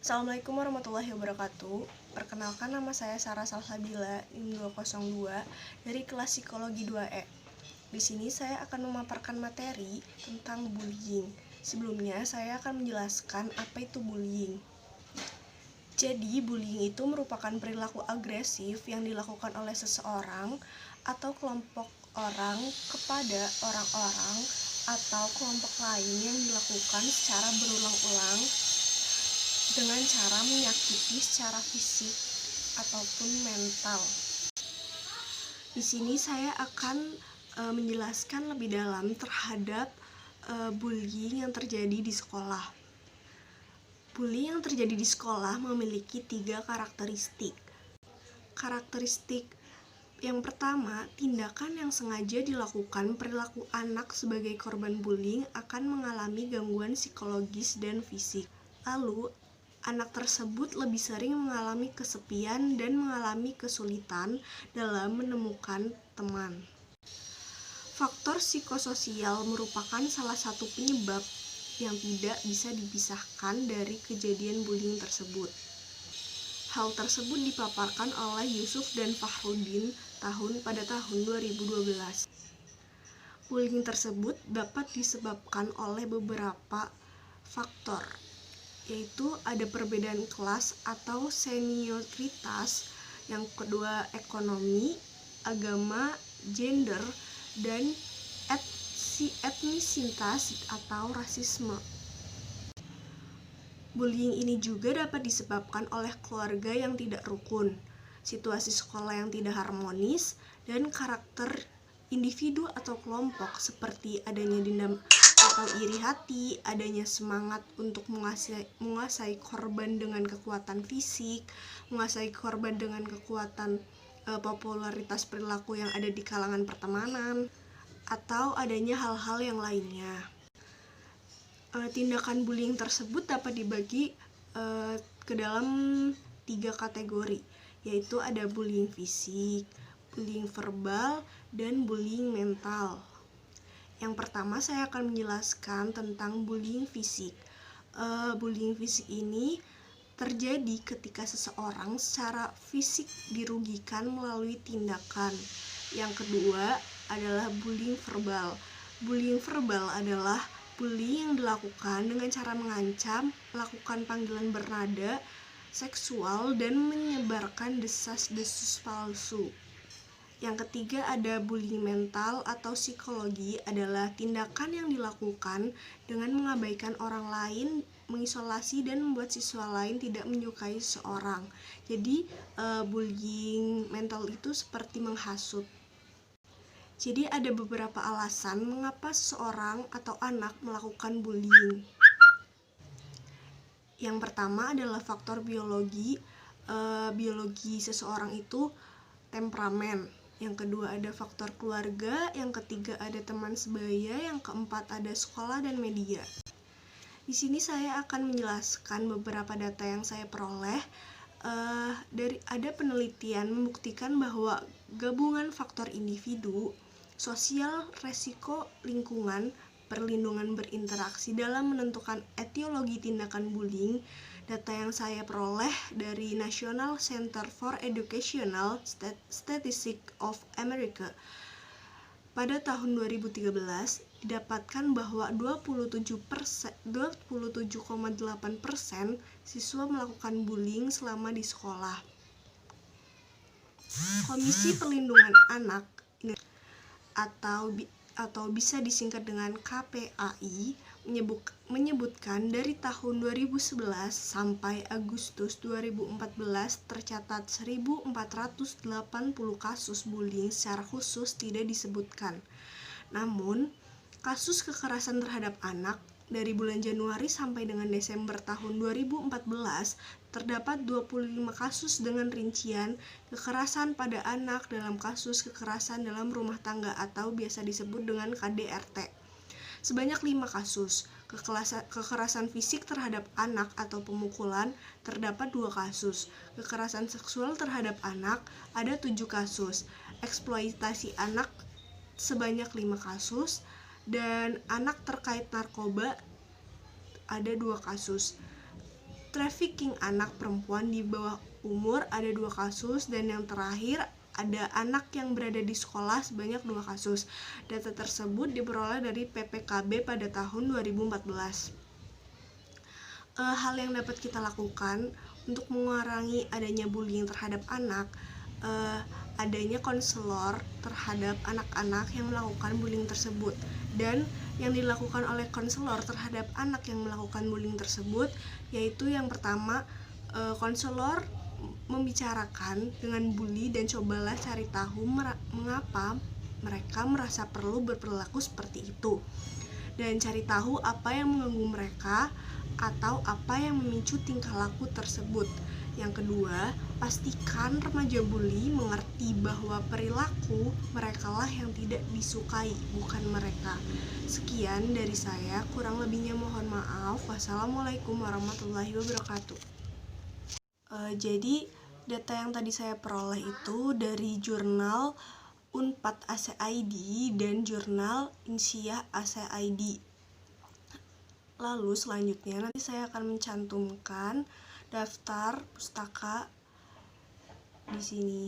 Assalamualaikum warahmatullahi wabarakatuh. Perkenalkan, nama saya Sarah Salsabila, NIM 202 dari kelas Psikologi 2E. Di sini saya akan memaparkan materi tentang bullying. Sebelumnya saya akan menjelaskan apa itu bullying. Jadi, bullying itu merupakan perilaku agresif yang dilakukan oleh seseorang atau kelompok orang kepada orang-orang atau kelompok lain yang dilakukan secara berulang-ulang dengan cara menyakiti secara fisik ataupun mental. Di sini saya akan menjelaskan lebih dalam terhadap bullying yang terjadi di sekolah. Bullying yang terjadi di sekolah memiliki 3 karakteristik. Karakteristik yang pertama, tindakan yang sengaja dilakukan perilaku anak sebagai korban bullying akan mengalami gangguan psikologis dan fisik. Lalu, anak tersebut lebih sering mengalami kesepian dan mengalami kesulitan dalam menemukan teman. Faktor psikososial merupakan salah satu penyebab yang tidak bisa dipisahkan dari kejadian bullying tersebut. Hal tersebut dipaparkan oleh Yusuf dan Fahrudin pada tahun 2012. Bullying tersebut dapat disebabkan oleh beberapa faktor, yaitu ada perbedaan kelas atau senioritas, yang kedua ekonomi, agama, gender, dan etnisitas atau rasisme. Bullying ini juga dapat disebabkan oleh keluarga yang tidak rukun, situasi sekolah yang tidak harmonis, dan karakter individu atau kelompok seperti adanya dendam atau iri hati, adanya semangat untuk menguasai korban dengan kekuatan fisik, menguasai korban dengan kekuatan popularitas perilaku yang ada di kalangan pertemanan, atau adanya hal-hal yang lainnya. Tindakan bullying tersebut dapat dibagi ke dalam 3 kategori, yaitu ada bullying fisik, bullying verbal, dan bullying mental. Yang pertama, saya akan menjelaskan tentang bullying fisik. Bullying fisik ini terjadi ketika seseorang secara fisik dirugikan melalui tindakan. Yang kedua adalah bullying verbal. Bullying verbal adalah bullying yang dilakukan dengan cara mengancam, melakukan panggilan bernada seksual, dan menyebarkan desas-desus palsu. Yang ketiga ada bullying mental atau psikologi, adalah tindakan yang dilakukan dengan mengabaikan orang lain, mengisolasi, dan membuat siswa lain tidak menyukai seseorang. Jadi bullying mental itu seperti menghasut. Jadi ada beberapa alasan mengapa seseorang atau anak melakukan bullying. Yang pertama adalah faktor biologi. Biologi seseorang itu temperamen. Yang kedua ada faktor keluarga. Yang ketiga ada teman sebaya. Yang keempat ada sekolah dan media. Di sini saya akan menjelaskan beberapa data yang saya peroleh. Ada penelitian membuktikan bahwa gabungan faktor individu, sosial, resiko lingkungan, perlindungan berinteraksi dalam menentukan etiologi tindakan bullying. Data yang saya peroleh dari National Center for Educational Statistics of America pada tahun 2013 didapatkan bahwa 27,8% siswa melakukan bullying selama di sekolah. Komisi Perlindungan Anak atau bisa disingkat dengan KPAI menyebutkan dari tahun 2011 sampai Agustus 2014 tercatat 1.480 kasus bullying secara khusus tidak disebutkan. Namun, kasus kekerasan terhadap anak dari bulan Januari sampai dengan Desember tahun 2014 terdapat 25 kasus dengan rincian kekerasan pada anak dalam kasus kekerasan dalam rumah tangga atau biasa disebut dengan KDRT. Sebanyak 5 kasus kekerasan fisik terhadap anak atau pemukulan, terdapat 2 kasus. Kekerasan seksual terhadap anak ada 7 kasus. Eksploitasi anak sebanyak 5 kasus. Dan anak terkait narkoba ada 2 kasus. trafficking anak perempuan di bawah umur ada 2 kasus, dan yang terakhir ada anak yang berada di sekolah sebanyak 2 kasus. Data tersebut diperoleh dari PPKB pada tahun 2014. Hal yang dapat kita lakukan untuk mengurangi adanya bullying terhadap anak, adanya konselor terhadap anak-anak yang melakukan bullying tersebut. Dan yang dilakukan oleh konselor terhadap anak yang melakukan bullying tersebut yaitu yang pertama, konselor membicarakan dengan bully dan cobalah cari tahu mengapa mereka merasa perlu berperilaku seperti itu, dan cari tahu apa yang mengganggu mereka atau apa yang memicu tingkah laku tersebut. Yang kedua, pastikan remaja bully mengerti bahwa perilaku merekalah yang tidak disukai, bukan mereka. Sekian dari saya, kurang lebihnya mohon maaf. Wassalamualaikum warahmatullahi wabarakatuh. Jadi data yang tadi saya peroleh itu dari jurnal Unpad ACID dan jurnal Insyah ACID. Lalu selanjutnya nanti saya akan mencantumkan daftar pustaka di sini.